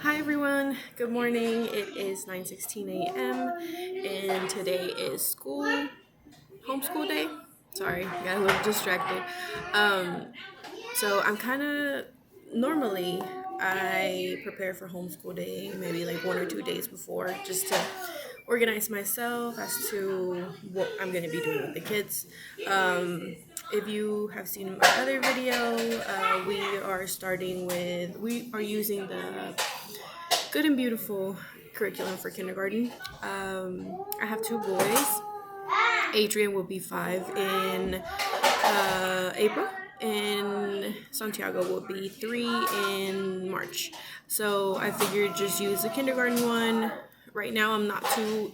Hi everyone, good morning. It is 9:16 a.m. and today is homeschool day. Sorry, I got a little distracted. So I'm kind of normally I prepare for homeschool day maybe like 1 or 2 days before just to organize myself as to what I'm going to be doing with the kids. If you have seen my other video, we are using the Good and Beautiful curriculum for kindergarten. I have two boys. Adrian will be 5 in April, and Santiago will be 3 in March. So I figured just use the kindergarten one. Right now, I'm not too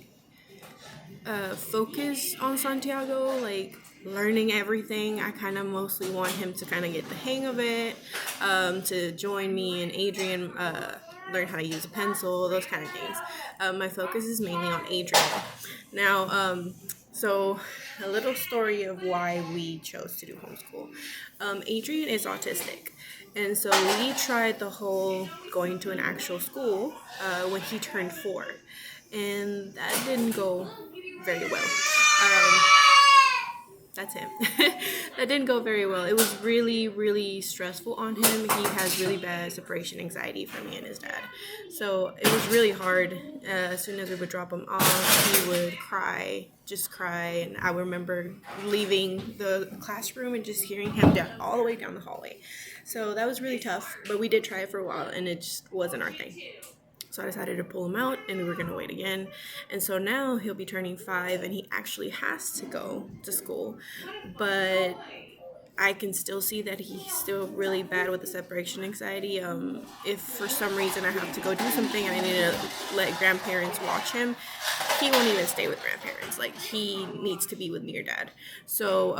focused on Santiago, like learning everything. I kind of mostly want him to kind of get the hang of it, to join me and Adrian, learn how to use a pencil, those kind of things. My focus is mainly on Adrian. Now, so a little story of why we chose to do homeschool. Adrian is autistic. And so we tried the whole going to an actual school when he turned 4. And that didn't go very well. Um, that's him. That didn't go very well. It was really, really stressful on him. He has really bad separation anxiety from me and his dad. So it was really hard. As soon as we would drop him off, he would cry, just cry. And I remember leaving the classroom and just hearing him down all the way down the hallway. So that was really tough. But we did try it for a while, and it just wasn't our thing. So I decided to pull him out, and we were going to wait again. And so now he'll be turning 5, and he actually has to go to school. But I can still see that he's still really bad with the separation anxiety. If for some reason I have to go do something and I need to let grandparents watch him, he won't even stay with grandparents. Like, he needs to be with me or dad. So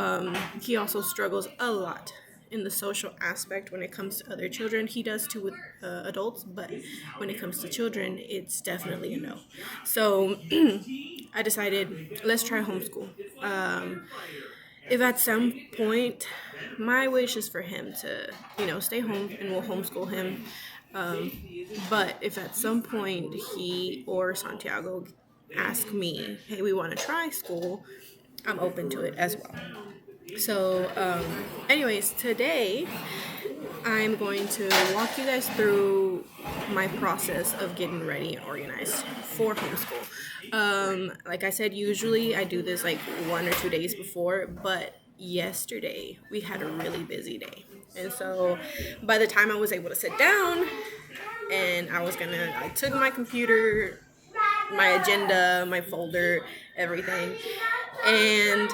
he also struggles a lot in the social aspect when it comes to other children. He does too with adults, but when it comes to children, it's definitely a no. So I decided, let's try homeschool. If at some point, my wish is for him to, stay home and we'll homeschool him. But if at some point he or Santiago ask me, hey, we want to try school, I'm open to it as well. So, anyways, today I'm going to walk you guys through my process of getting ready and organized for homeschool. Like I said, usually I do this like 1 or 2 days before, but yesterday we had a really busy day. And so by the time I was able to sit down and I took my computer, my agenda, my folder, everything, and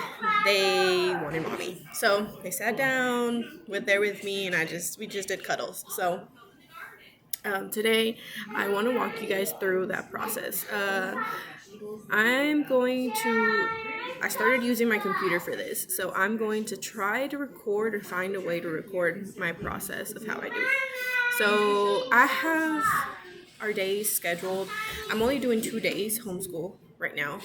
they wanted mommy. So they sat down with me, and we just did cuddles. So today I want to walk you guys through that process. I started using my computer for this, so I'm going to try to record or find a way to record my process of how I do it. So I have our days scheduled. I'm only doing 2 days homeschool right now.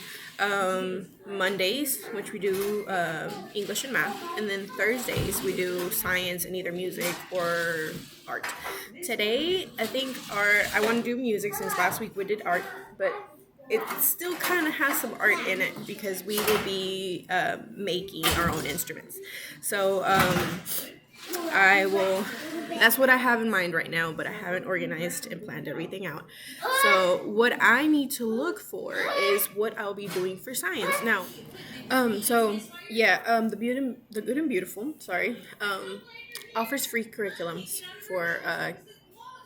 Mondays, which we do English and math, and then Thursdays we do science and either music or art. Today, I want to do music since last week we did art, but it still kind of has some art in it because we will be making our own instruments. So that's what I have in mind right now, but I haven't organized and planned everything out. So what I need to look for is what I'll be doing for science. Now, the Good and Beautiful, offers free curriculums for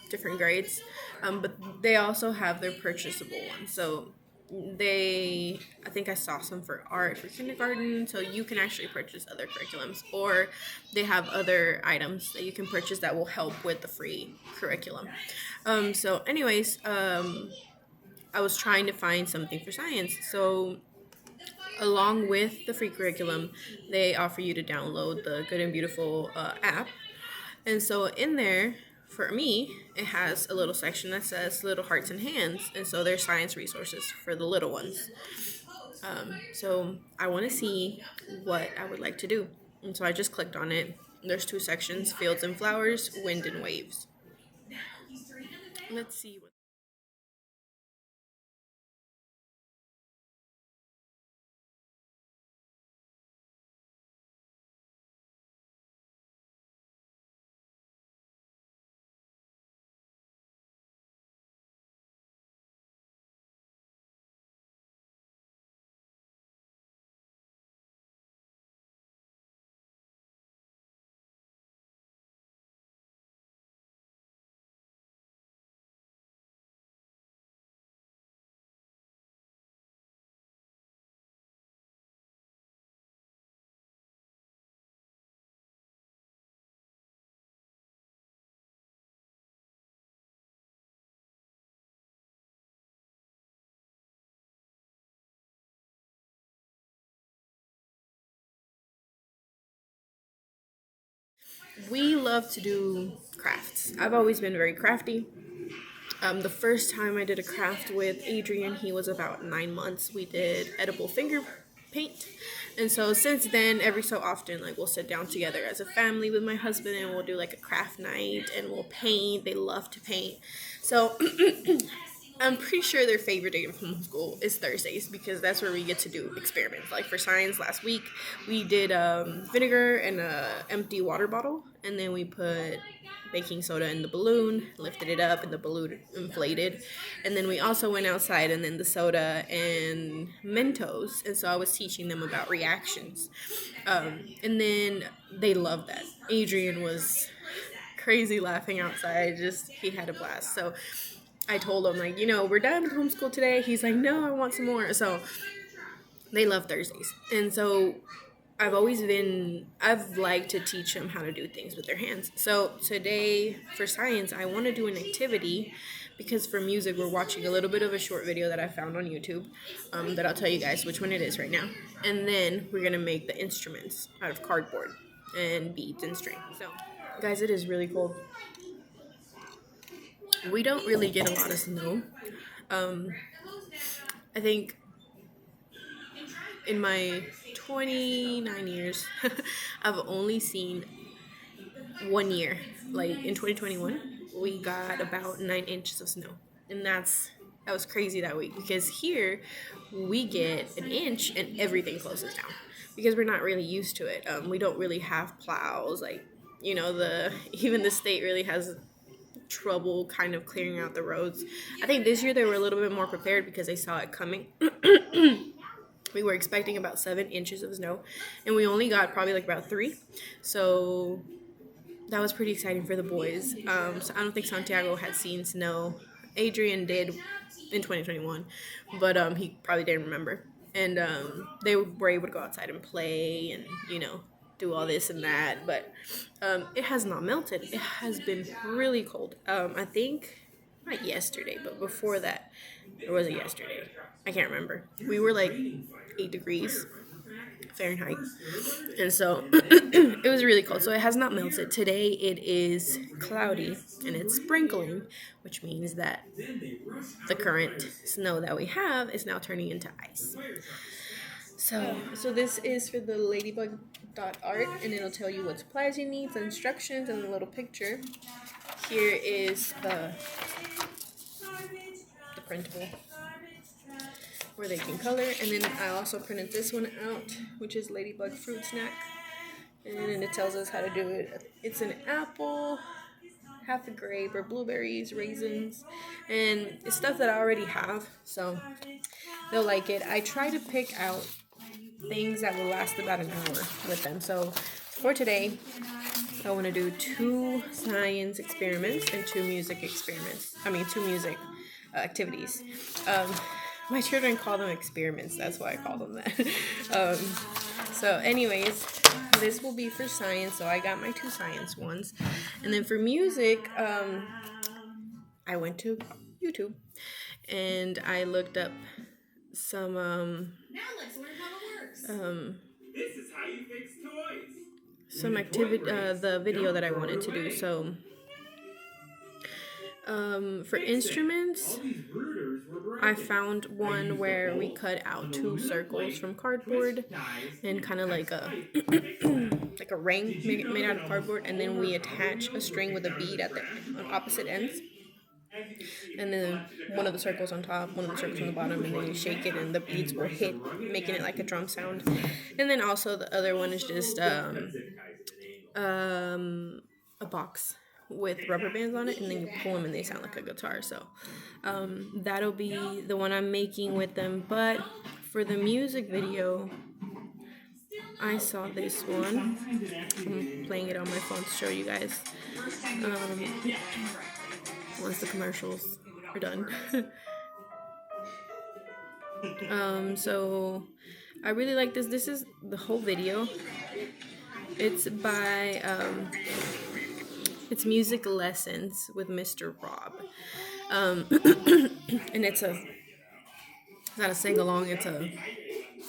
different grades, but they also have their purchasable ones. So I think I saw some for art for kindergarten, so you can actually purchase other curriculums, or they have other items that you can purchase that will help with the free curriculum. I was trying to find something for science. So along with the free curriculum, they offer you to download the Good and Beautiful app. And so in there, for me, it has a little section that says little hearts and hands. And so there's science resources for the little ones. So I want to see what I would like to do. And so I just clicked on it. There's 2 sections, fields and flowers, wind and waves. Let's see what. We love to do crafts. I've always been very crafty. The first time I did a craft with Adrian, he was about 9 months. We did edible finger paint. And so since then, every so often, like we'll sit down together as a family with my husband and we'll do like a craft night and we'll paint. They love to paint. So I'm pretty sure their favorite day of homeschool is Thursdays because that's where we get to do experiments. Like for science last week, we did vinegar in a empty water bottle, and then we put baking soda in the balloon, lifted it up, and the balloon inflated. And then we also went outside, and then the soda and Mentos. And so I was teaching them about reactions, and then they loved that. Adrian was crazy laughing outside. Just he had a blast. So I told him, like, we're done with homeschool today. He's like, no, I want some more. So they love Thursdays. And so I've liked to teach them how to do things with their hands. So today for science, I want to do an activity because for music, we're watching a little bit of a short video that I found on YouTube that I'll tell you guys which one it is right now. And then we're going to make the instruments out of cardboard and beads and string. So, guys, it is really cold. We don't really get a lot of snow. I think in my 29 years, I've only seen 1 year. Like in 2021, we got about 9 inches of snow, and that was crazy that week because here we get an inch and everything closes down because we're not really used to it. We don't really have plows, like the even the state really has trouble kind of clearing out the roads. I think this year they were a little bit more prepared because they saw it coming. We were expecting about 7 inches of snow, and we only got probably like about 3. So that was pretty exciting for the boys. So I don't think Santiago had seen snow. Adrian did in 2021, but he probably didn't remember. And they were able to go outside and play and do all this and that. But it has not melted. It has been really cold. I think not yesterday, but before that, or was it yesterday? I can't remember. We were like 8 degrees Fahrenheit. And so it was really cold. So it has not melted. Today it is cloudy and it's sprinkling, which means that the current snow that we have is now turning into ice. So this is for the ladybug dot art, and it'll tell you what supplies you need, the instructions, and the little picture. Here is the printable where they can color, and then I also printed this one out, which is ladybug fruit snack, and it tells us how to do it. It's an apple, half a grape, or blueberries, raisins, and it's stuff that I already have, so they'll like it. I try to pick out things that will last about an hour with them. So for today, I want to do 2 science experiments and 2 music experiments. Two music activities. My children call them experiments. That's why I call them that. So anyways, this will be for science. So I got my 2 science ones. And then for music, I went to YouTube and I looked up some now let's learn how it works. This is how you fix toys. Some activity, the video that I wanted to do. So for instruments, I found one where we cut out 2 circles from cardboard and kind of like a like a ring made out of cardboard, and then we attach a string with a bead at the on opposite ends. and then one of the circles on top, one of the circles on the bottom, and then you shake it and the beads will hit, making it like a drum sound. And then also the other one is just a box with rubber bands on it, and then you pull them and they sound like a guitar. So that'll be the one I'm making with them. But for the music video, I saw this one. I'm playing it on my phone to show you guys once the commercials are done. So I really like this. This is the whole video. It's by it's Music Lessons with Mr. Rob, and it's not a sing along, it's a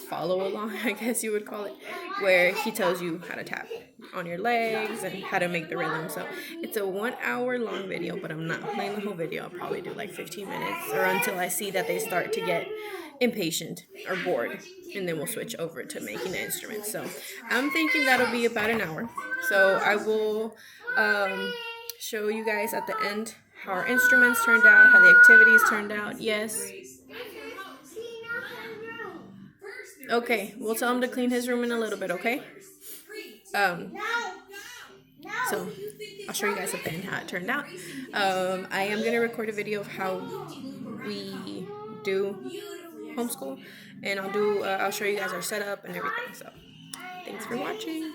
follow along, I guess you would call it, where he tells you how to tap on your legs and how to make the rhythm. So it's a 1 hour long video, but I'm not playing the whole video. I'll probably do like 15 minutes or until I see that they start to get impatient or bored, and then we'll switch over to making the instruments. So I'm thinking that'll be about an hour. So I will show you guys at the end how our instruments turned out, how the activities turned out. Yes. Okay, we'll tell him to clean his room in a little bit, okay? So I'll show you guys at the end how it turned out. I am going to record a video of how we do homeschool, and I'll show you guys our setup and everything. So thanks for watching.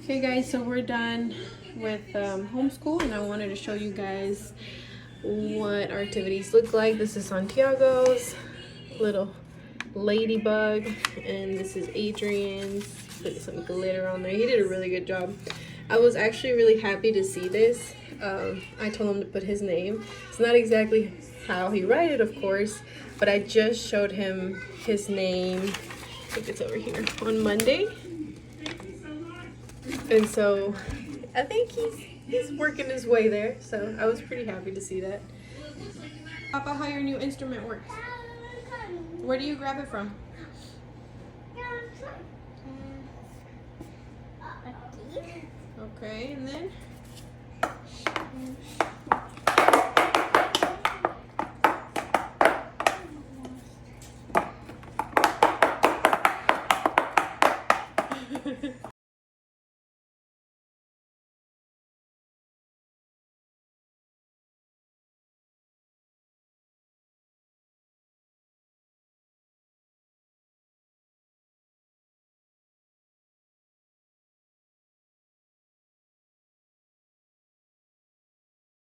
Okay guys, so we're done with homeschool, and I wanted to show you guys what our activities look like. This is Santiago's little ladybug, and this is Adrian's. Put some glitter on there. He did a really good job. I was actually really happy to see this. I told him to put his name. It's not exactly how he wrote it, of course, but I just showed him his name, I think it's over here, on Monday. And so I think he's working his way there. So I was pretty happy to see that. Papa, how your new instrument works? Where do you grab it from? Okay, and then?